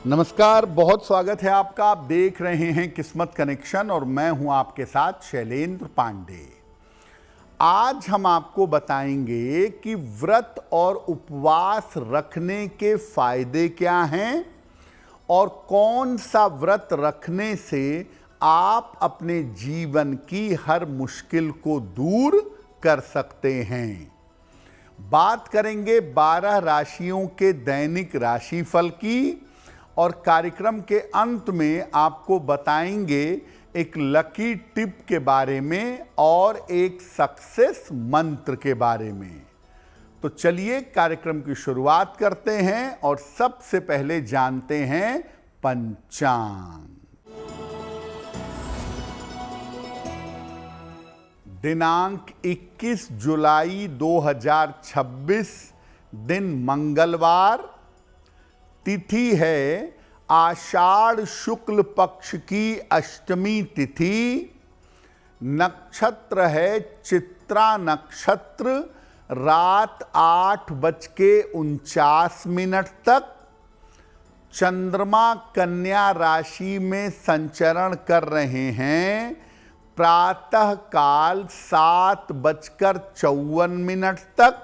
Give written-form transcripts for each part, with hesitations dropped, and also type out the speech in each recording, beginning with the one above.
नमस्कार, बहुत स्वागत है आपका। आप देख रहे हैं किस्मत कनेक्शन और मैं हूं आपके साथ शैलेंद्र पांडे। आज हम आपको बताएंगे कि व्रत और उपवास रखने के फायदे क्या हैं और कौन सा व्रत रखने से आप अपने जीवन की हर मुश्किल को दूर कर सकते हैं। बात करेंगे 12 राशियों के दैनिक राशिफल की और कार्यक्रम के अंत में आपको बताएंगे एक लकी टिप के बारे में और एक सक्सेस मंत्र के बारे में। तो चलिए कार्यक्रम की शुरुआत करते हैं और सबसे पहले जानते हैं पंचांग। दिनांक 21 जुलाई 2026, दिन मंगलवार, तिथि है आषाढ़ शुक्ल पक्ष की अष्टमी तिथि, नक्षत्र है चित्रा नक्षत्र, रात 8:49 तक। चंद्रमा कन्या राशि में संचरण कर रहे हैं। प्रातः काल 7:54 तक।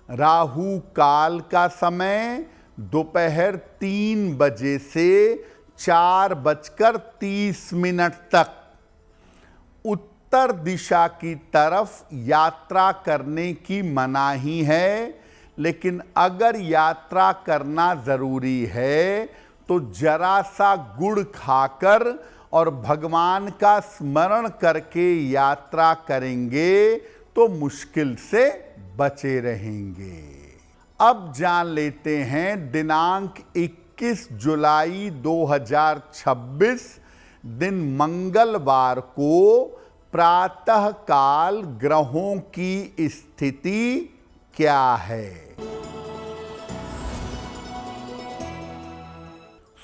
राहु काल का समय दोपहर 3 बजे से 4:30 तक। उत्तर दिशा की तरफ यात्रा करने की मनाही है, लेकिन अगर यात्रा करना जरूरी है तो जरा सा गुड़ खाकर और भगवान का स्मरण करके यात्रा करेंगे तो मुश्किल से बचे रहेंगे। अब जान लेते हैं दिनांक 21 जुलाई 2026, दिन मंगलवार को प्रातः काल ग्रहों की स्थिति क्या है।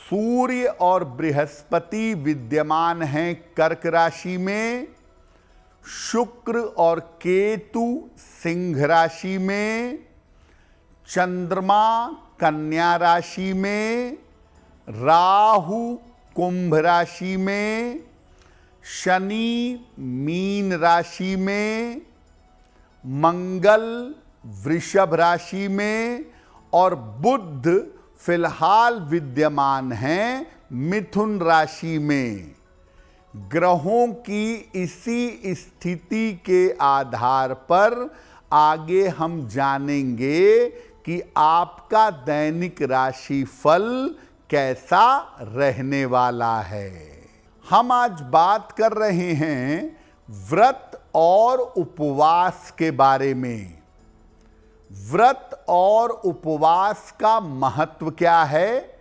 सूर्य और बृहस्पति विद्यमान हैं कर्क राशि में, शुक्र और केतु सिंह राशि में, चंद्रमा कन्या राशि में, राहु कुंभ राशि में, शनि मीन राशि में, मंगल वृषभ राशि में और बुध फिलहाल विद्यमान हैं मिथुन राशि में। ग्रहों की इसी स्थिति के आधार पर आगे हम जानेंगे कि आपका दैनिक राशिफल कैसा रहने वाला है। हम आज बात कर रहे हैं व्रत और उपवास के बारे में। व्रत और उपवास का महत्व क्या है?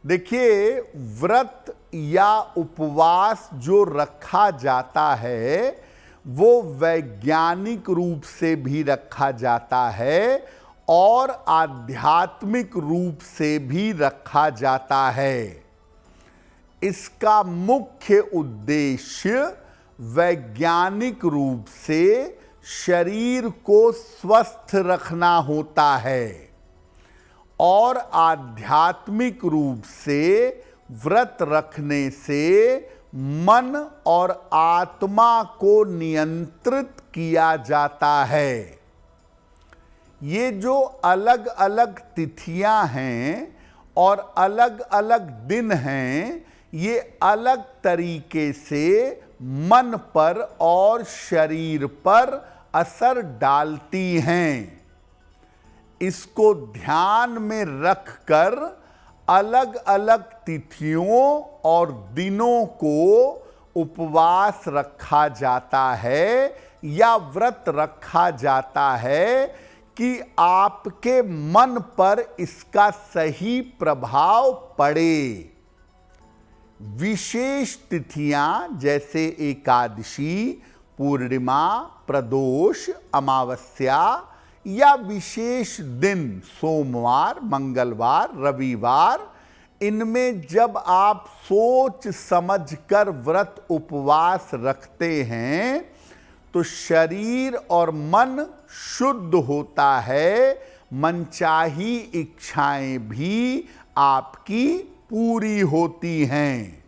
देखिए, व्रत या उपवास जो रखा जाता है वो वैज्ञानिक रूप से भी रखा जाता है और आध्यात्मिक रूप से भी रखा जाता है। इसका मुख्य उद्देश्य वैज्ञानिक रूप से शरीर को स्वस्थ रखना होता है और आध्यात्मिक रूप से व्रत रखने से मन और आत्मा को नियंत्रित किया जाता है। ये जो अलग अलग तिथियां हैं और अलग अलग दिन हैं, ये अलग तरीके से मन पर और शरीर पर असर डालती हैं। इसको ध्यान में रखकर अलग अलग तिथियों और दिनों को उपवास रखा जाता है या व्रत रखा जाता है कि आपके मन पर इसका सही प्रभाव पड़े। विशेष तिथियां जैसे एकादशी, पूर्णिमा, प्रदोष, अमावस्या या विशेष दिन सोमवार, मंगलवार, रविवार, इनमें जब आप सोच समझकर व्रत उपवास रखते हैं तो शरीर और मन शुद्ध होता है, मनचाही इच्छाएं भी आपकी पूरी होती हैं।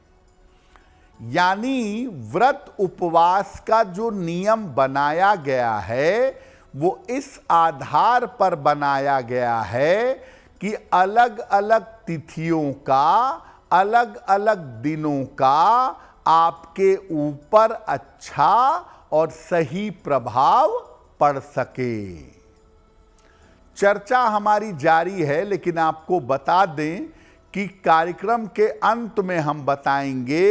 यानी व्रत उपवास का जो नियम बनाया गया है वो इस आधार पर बनाया गया है कि अलग अलग तिथियों का, अलग अलग दिनों का आपके ऊपर अच्छा और सही प्रभाव पड़ सके। चर्चा हमारी जारी है, लेकिन आपको बता दें कि कार्यक्रम के अंत में हम बताएंगे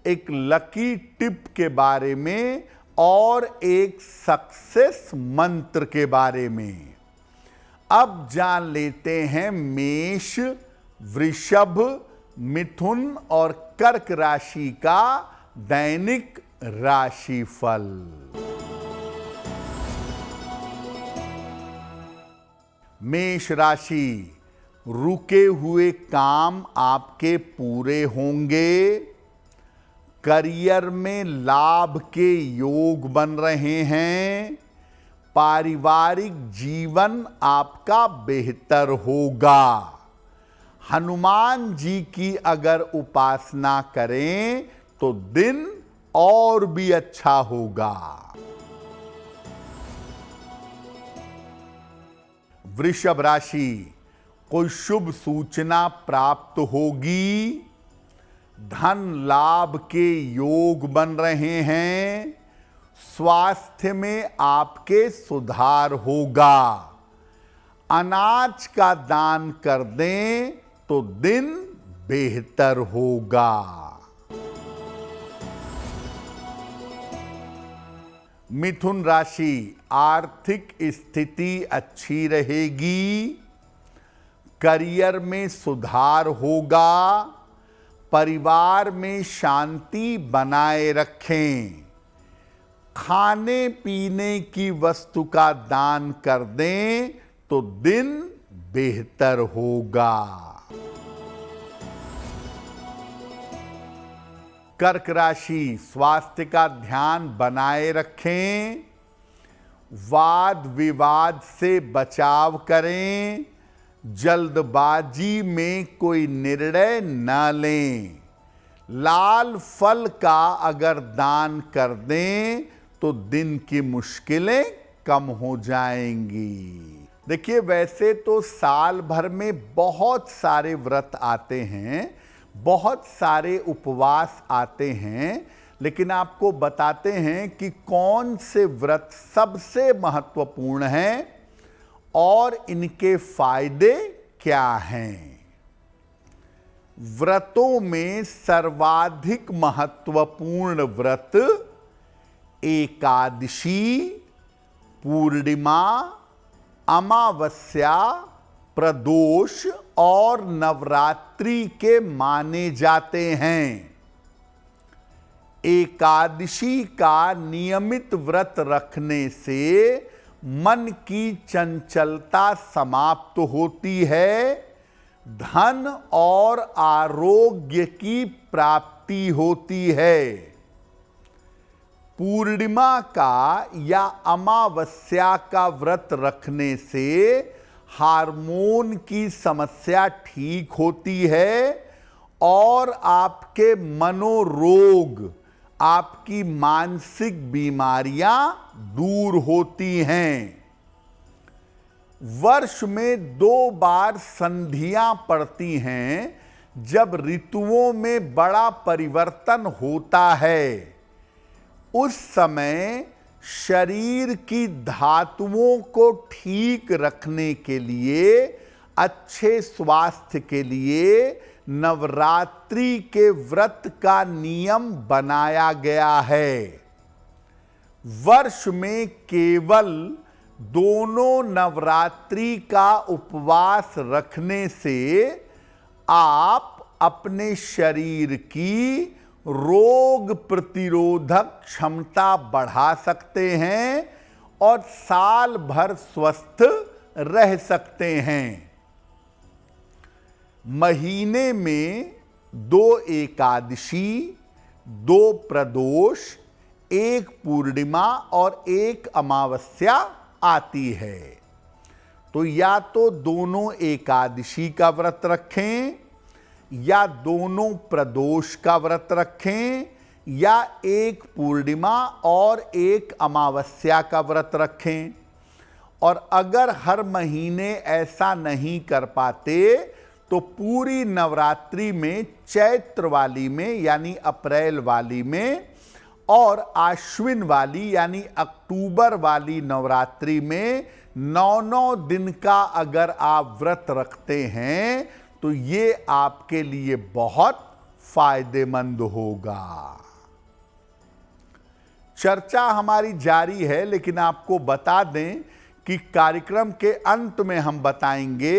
एक लकी टिप के बारे में और एक सक्सेस मंत्र के बारे में। अब जान लेते हैं मेष, वृषभ, मिथुन और कर्क राशि का दैनिक राशिफल। मेष राशि, रुके हुए काम आपके पूरे होंगे। करियर में लाभ के योग बन रहे हैं। पारिवारिक जीवन आपका बेहतर होगा। हनुमान जी की अगर उपासना करें तो दिन और भी अच्छा होगा। वृषभ राशि, कोई शुभ सूचना प्राप्त होगी। धन लाभ के योग बन रहे हैं। स्वास्थ्य में आपके सुधार होगा। अनाज का दान कर दें तो दिन बेहतर होगा। मिथुन राशि, आर्थिक स्थिति अच्छी रहेगी। करियर में सुधार होगा। परिवार में शांति बनाए रखें। खाने पीने की वस्तु का दान कर दें तो दिन बेहतर होगा। कर्क राशि, स्वास्थ्य का ध्यान बनाए रखें। वाद विवाद से बचाव करें। जल्दबाजी में कोई निर्णय न लें। लाल फल का अगर दान कर दें तो दिन की मुश्किलें कम हो जाएंगी। देखिए, वैसे तो साल भर में बहुत सारे व्रत आते हैं, बहुत सारे उपवास आते हैं, लेकिन आपको बताते हैं कि कौन से व्रत सबसे महत्वपूर्ण हैं और इनके फायदे क्या हैं। व्रतों में सर्वाधिक महत्वपूर्ण व्रत एकादशी, पूर्णिमा, अमावस्या, प्रदोष और नवरात्रि के माने जाते हैं। एकादशी का नियमित व्रत रखने से मन की चंचलता समाप्त होती है। धन और आरोग्य की प्राप्ति होती है। पूर्णिमा का या अमावस्या का व्रत रखने से हार्मोन की समस्या ठीक होती है और आपके मनोरोग, आपकी मानसिक बीमारियां दूर होती हैं। वर्ष में 2 बार संधियां पड़ती हैं जब ऋतुओं में बड़ा परिवर्तन होता है। उस समय शरीर की धातुओं को ठीक रखने के लिए, अच्छे स्वास्थ्य के लिए नवरात्रि के व्रत का नियम बनाया गया है। वर्ष में केवल दोनों नवरात्रि का उपवास रखने से आप अपने शरीर की रोग प्रतिरोधक क्षमता बढ़ा सकते हैं और साल भर स्वस्थ रह सकते हैं। महीने में 2 एकादशी, 2 प्रदोष, 1 पूर्णिमा और 1 अमावस्या आती है। तो या तो दोनों एकादशी का व्रत रखें, या दोनों प्रदोष का व्रत रखें, या एक पूर्णिमा और एक अमावस्या का व्रत रखें। और अगर हर महीने ऐसा नहीं कर पाते तो पूरी नवरात्रि में चैत्र वाली में यानी अप्रैल वाली में और आश्विन वाली यानी अक्टूबर वाली नवरात्रि में 9 दिन का अगर आप व्रत रखते हैं तो ये आपके लिए बहुत फायदेमंद होगा। चर्चा हमारी जारी है, लेकिन आपको बता दें कि कार्यक्रम के अंत में हम बताएंगे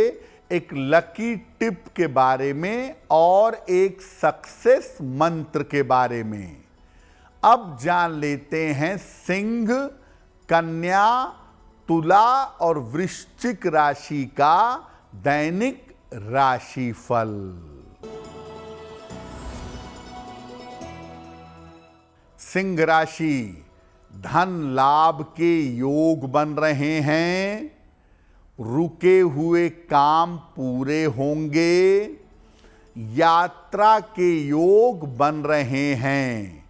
एक लकी टिप के बारे में और एक सक्सेस मंत्र के बारे में। अब जान लेते हैं सिंह, कन्या, तुला और वृश्चिक राशि का दैनिक राशिफल। सिंह राशि, धन लाभ के योग बन रहे हैं, रुके हुए काम पूरे होंगे, यात्रा के योग बन रहे हैं,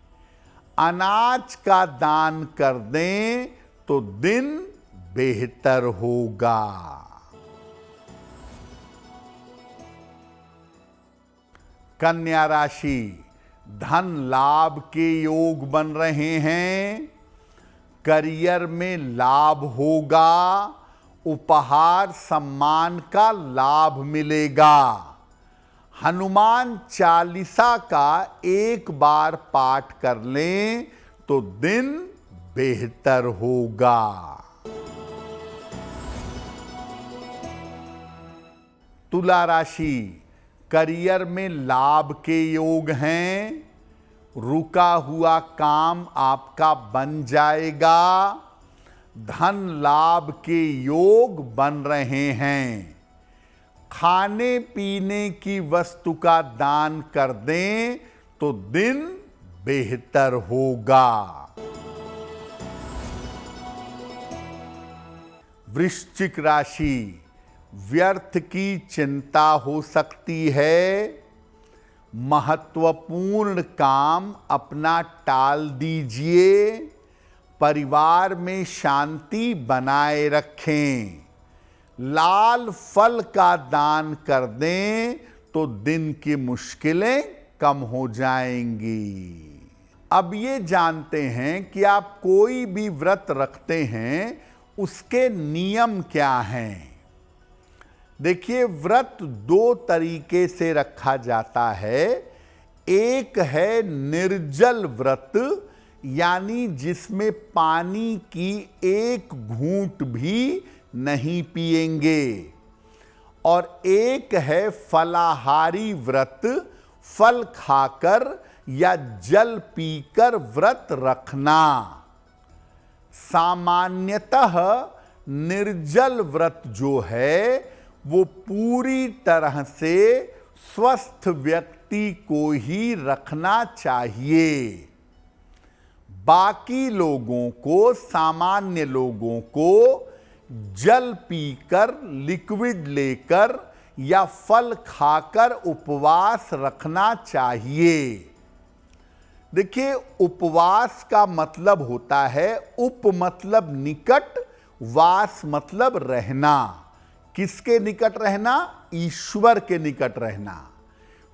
अनाज का दान कर दें तो दिन बेहतर होगा। कन्या राशि, धन लाभ के योग बन रहे हैं, करियर में लाभ होगा, उपहार सम्मान का लाभ मिलेगा, हनुमान चालीसा का एक बार पाठ कर लें तो दिन बेहतर होगा। तुला राशि, करियर में लाभ के योग हैं, रुका हुआ काम आपका बन जाएगा, धन लाभ के योग बन रहे हैं, खाने पीने की वस्तु का दान कर दें तो दिन बेहतर होगा। वृश्चिक राशि, व्यर्थ की चिंता हो सकती है, महत्वपूर्ण काम अपना टाल दीजिए, परिवार में शांति बनाए रखें, लाल फल का दान कर दें तो दिन की मुश्किलें कम हो जाएंगी। अब ये जानते हैं कि आप कोई भी व्रत रखते हैं उसके नियम क्या हैं। देखिए, व्रत 2 तरीके से रखा जाता है। एक है निर्जल व्रत, यानी जिसमें पानी की एक घूंट भी नहीं पिएंगे, और एक है फलाहारी व्रत, फल खाकर या जल पीकर व्रत रखना। सामान्यतः निर्जल व्रत जो है वो पूरी तरह से स्वस्थ व्यक्ति को ही रखना चाहिए। बाकी लोगों को, सामान्य लोगों को जल पीकर, लिक्विड लेकर या फल खाकर उपवास रखना चाहिए। देखिए, उपवास का मतलब होता है, उप मतलब निकट, वास मतलब रहना। किसके निकट रहना? ईश्वर के निकट रहना।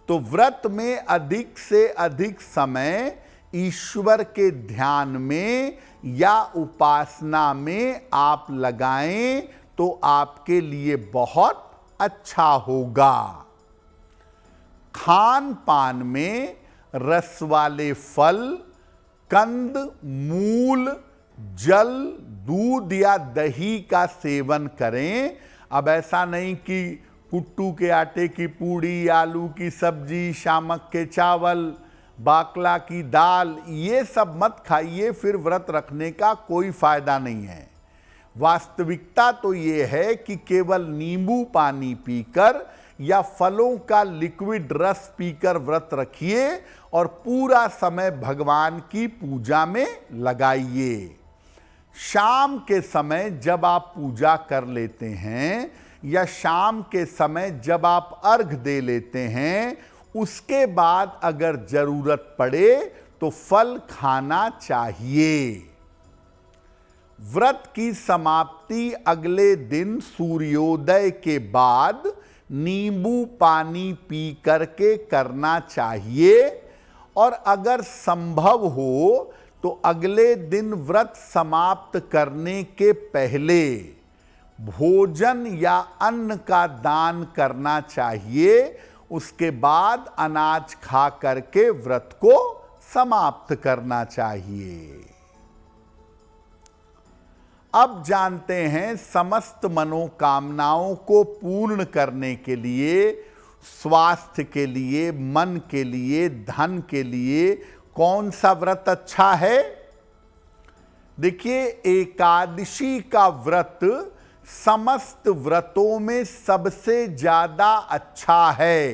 तो व्रत में अधिक से अधिक समय ईश्वर के ध्यान में या उपासना में आप लगाएं तो आपके लिए बहुत अच्छा होगा। खान पान में रस वाले फल, कंद, मूल, जल, दूध या दही का सेवन करें। अब ऐसा नहीं कि कुट्टू के आटे की पूड़ी, आलू की सब्जी, शामक के चावल, बाकला की दाल, ये सब मत खाइए, फिर व्रत रखने का कोई फायदा नहीं है। वास्तविकता तो ये है कि केवल नींबू पानी पीकर या फलों का लिक्विड रस पीकर व्रत रखिए और पूरा समय भगवान की पूजा में लगाइए। शाम के समय जब आप पूजा कर लेते हैं या शाम के समय जब आप अर्घ दे लेते हैं, उसके बाद अगर जरूरत पड़े तो फल खाना चाहिए। व्रत की समाप्ति अगले दिन सूर्योदय के बाद नींबू पानी पी करके करना चाहिए, और अगर संभव हो तो अगले दिन व्रत समाप्त करने के पहले भोजन या अन्न का दान करना चाहिए। उसके बाद अनाज खा करके व्रत को समाप्त करना चाहिए। अब जानते हैं समस्त मनोकामनाओं को पूर्ण करने के लिए, स्वास्थ्य के लिए, मन के लिए, धन के लिए कौन सा व्रत अच्छा है। देखिए, एकादशी का व्रत समस्त व्रतों में सबसे ज्यादा अच्छा है।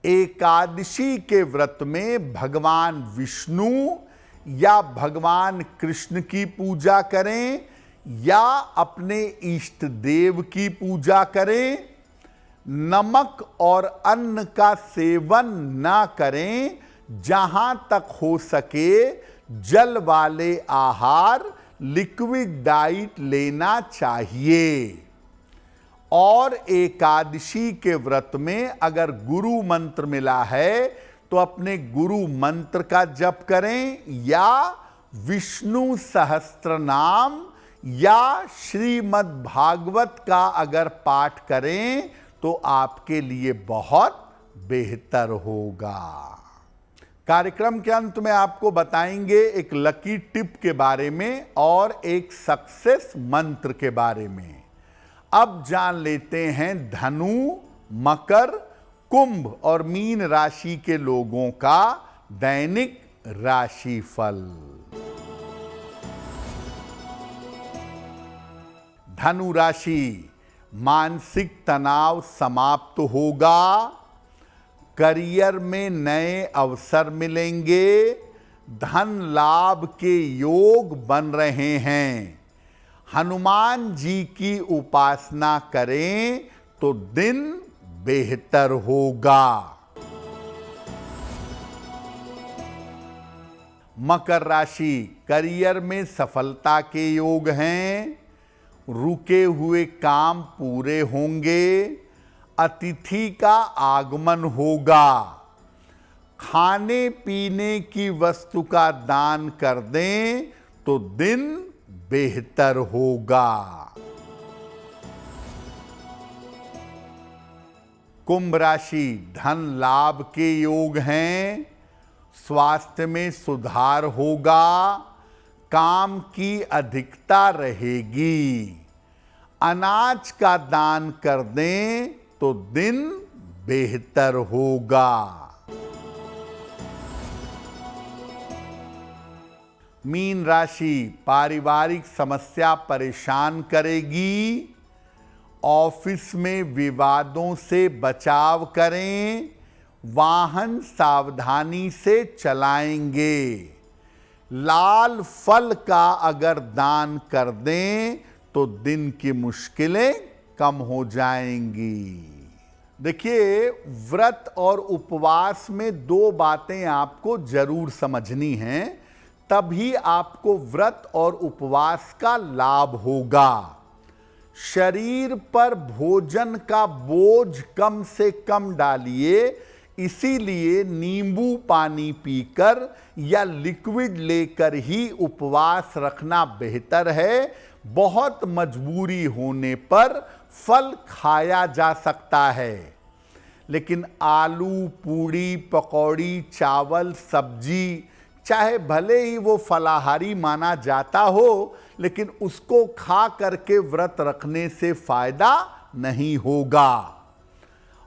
एकादशी के व्रत में भगवान विष्णु या भगवान कृष्ण की पूजा करें या अपने इष्ट देव की पूजा करें। नमक और अन्न का सेवन ना करें। जहां तक हो सके जल वाले आहार, लिक्विड डाइट लेना चाहिए। और एकादशी के व्रत में अगर गुरु मंत्र मिला है तो अपने गुरु मंत्र का जप करें, या विष्णु सहस्त्र नाम या श्रीमद् भागवत का अगर पाठ करें तो आपके लिए बहुत बेहतर होगा। कार्यक्रम के अंत में आपको बताएंगे एक लकी टिप के बारे में और एक सक्सेस मंत्र के बारे में। अब जान लेते हैं धनु, मकर, कुंभ और मीन राशि के लोगों का दैनिक राशिफल। धनु राशि, मानसिक तनाव समाप्त होगा। करियर में नए अवसर मिलेंगे। धन लाभ के योग बन रहे हैं। हनुमान जी की उपासना करें तो दिन बेहतर होगा। मकर राशि, करियर में सफलता के योग हैं। रुके हुए काम पूरे होंगे। अतिथि का आगमन होगा। खाने पीने की वस्तु का दान कर दें तो दिन बेहतर होगा। कुंभ राशि, धन लाभ के योग हैं। स्वास्थ्य में सुधार होगा। काम की अधिकता रहेगी। अनाज का दान कर दें तो दिन बेहतर होगा। मीन राशि, पारिवारिक समस्या परेशान करेगी। ऑफिस में विवादों से बचाव करें। वाहन सावधानी से चलाएंगे। लाल फल का अगर दान कर दें तो दिन की मुश्किलें कम हो जाएंगी। देखिए, व्रत और उपवास में दो बातें आपको जरूर समझनी हैं, तभी आपको व्रत और उपवास का लाभ होगा। शरीर पर भोजन का बोझ कम से कम डालिए। इसीलिए नींबू पानी पीकर या लिक्विड लेकर ही उपवास रखना बेहतर है। बहुत मजबूरी होने पर फल खाया जा सकता है, लेकिन आलू, पूड़ी, पकौड़ी, चावल, सब्जी, चाहे भले ही वो फलाहारी माना जाता हो, लेकिन उसको खा करके व्रत रखने से फायदा नहीं होगा।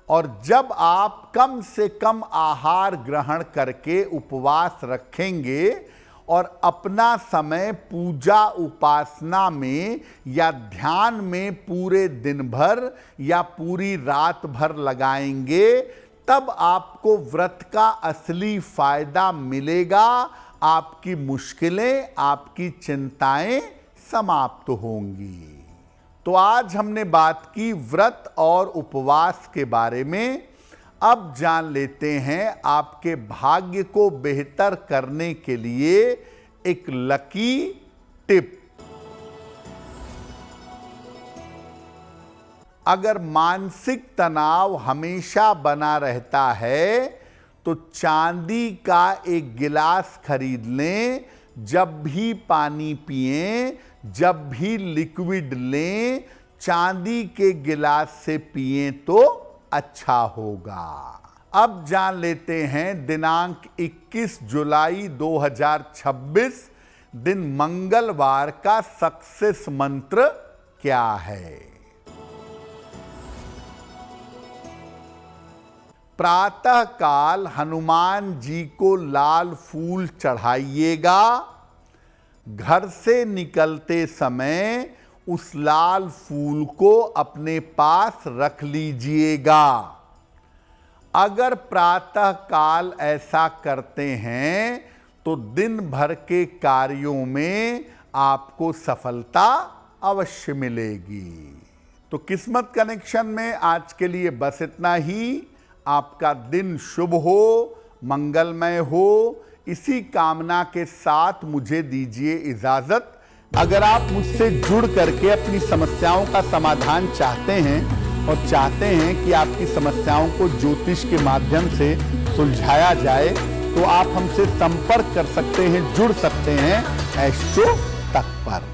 और जब आप कम से कम आहार ग्रहण करके उपवास रखेंगे और अपना समय पूजा उपासना में या ध्यान में पूरे दिन भर या पूरी रात भर लगाएंगे, तब आपको व्रत का असली फायदा मिलेगा। आपकी मुश्किलें, आपकी चिंताएं समाप्त होंगी। तो आज हमने बात की व्रत और उपवास के बारे में। अब जान लेते हैं आपके भाग्य को बेहतर करने के लिए एक लकी टिप। अगर मानसिक तनाव हमेशा बना रहता है तो चांदी का एक गिलास खरीद लें। जब भी पानी पिएं, जब भी लिक्विड लें, चांदी के गिलास से पिएं तो अच्छा होगा। अब जान लेते हैं दिनांक 21 जुलाई 2026 दिन मंगलवार का सक्सेस मंत्र क्या है। प्रातः काल हनुमान जी को लाल फूल चढ़ाइएगा। घर से निकलते समय उस लाल फूल को अपने पास रख लीजिएगा। अगर प्रातः काल ऐसा करते हैं तो दिन भर के कार्यों में आपको सफलता अवश्य मिलेगी। तो किस्मत कनेक्शन में आज के लिए बस इतना ही। आपका दिन शुभ हो, मंगलमय हो, इसी कामना के साथ मुझे दीजिए इजाजत। अगर आप मुझसे जुड़ करके अपनी समस्याओं का समाधान चाहते हैं और चाहते हैं कि आपकी समस्याओं को ज्योतिष के माध्यम से सुलझाया जाए तो आप हमसे संपर्क कर सकते हैं, जुड़ सकते हैं एस्ट्रो तक पर।